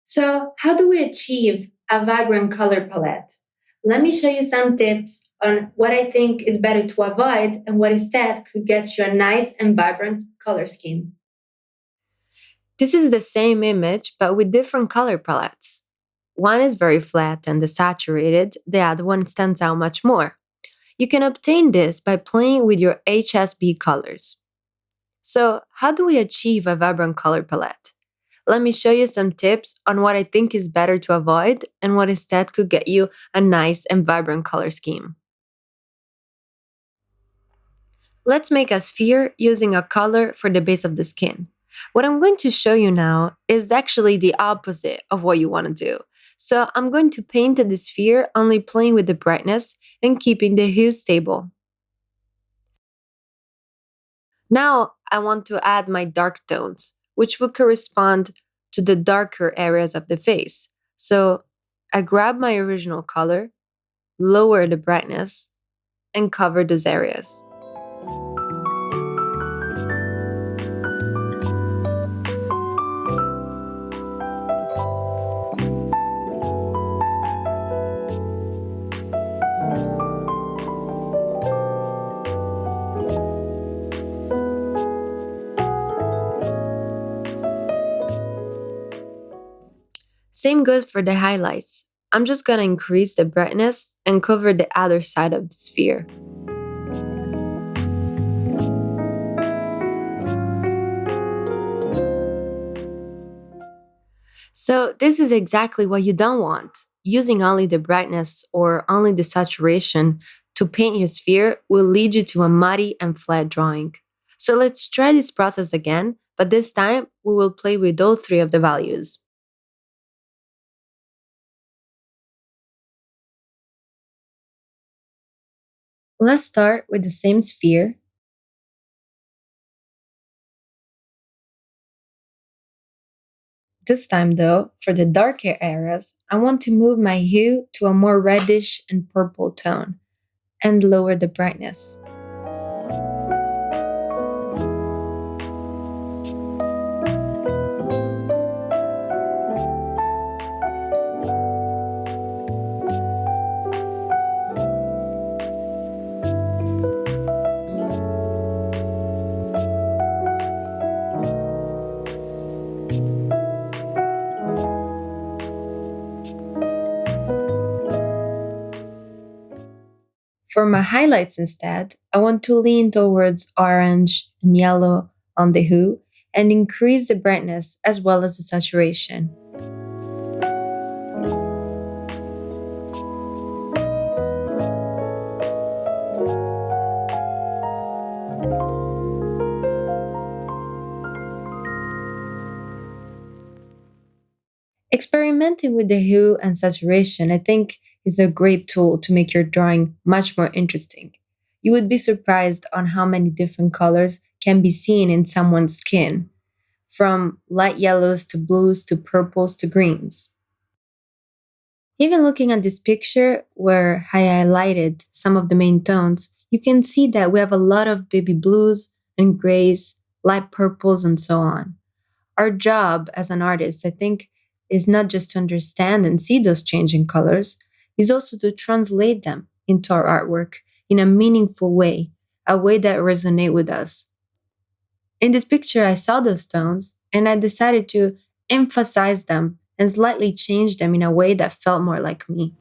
So, how do we achieve a vibrant color palette? Let me show you some tips on what I think is better to avoid and what instead could get you a nice and vibrant color scheme. This is the same image, but with different color palettes. One is very flat and desaturated, the other one stands out much more. You can obtain this by playing with your HSB colors. So, how do we achieve a vibrant color palette? Let me show you some tips on what I think is better to avoid and what instead could get you a nice and vibrant color scheme. Let's make a sphere using a color for the base of the skin. What I'm going to show you now is actually the opposite of what you want to do. So I'm going to paint the sphere only playing with the brightness and keeping the hue stable. Now I want to add my dark tones, which will correspond to the darker areas of the face. So I grab my original color, lower the brightness, and cover those areas. Same goes for the highlights. I'm just gonna increase the brightness and cover the other side of the sphere. So this is exactly what you don't want. Using only the brightness or only the saturation to paint your sphere will lead you to a muddy and flat drawing. So let's try this process again, but this time we will play with all three of the values. Let's start with the same sphere. This time, though, for the darker areas, I want to move my hue to a more reddish and purple tone and lower the brightness. For my highlights instead, I want to lean towards orange and yellow on the hue and increase the brightness as well as the saturation. Experimenting with the hue and saturation, I think, is a great tool to make your drawing much more interesting. You would be surprised on how many different colors can be seen in someone's skin, from light yellows to blues to purples to greens. Even looking at this picture where I highlighted some of the main tones, you can see that we have a lot of baby blues and grays, light purples, and so on. Our job as an artist, I think, is not just to understand and see those changing colors, is also to translate them into our artwork in a meaningful way, a way that resonates with us. In this picture, I saw those tones and I decided to emphasize them and slightly change them in a way that felt more like me.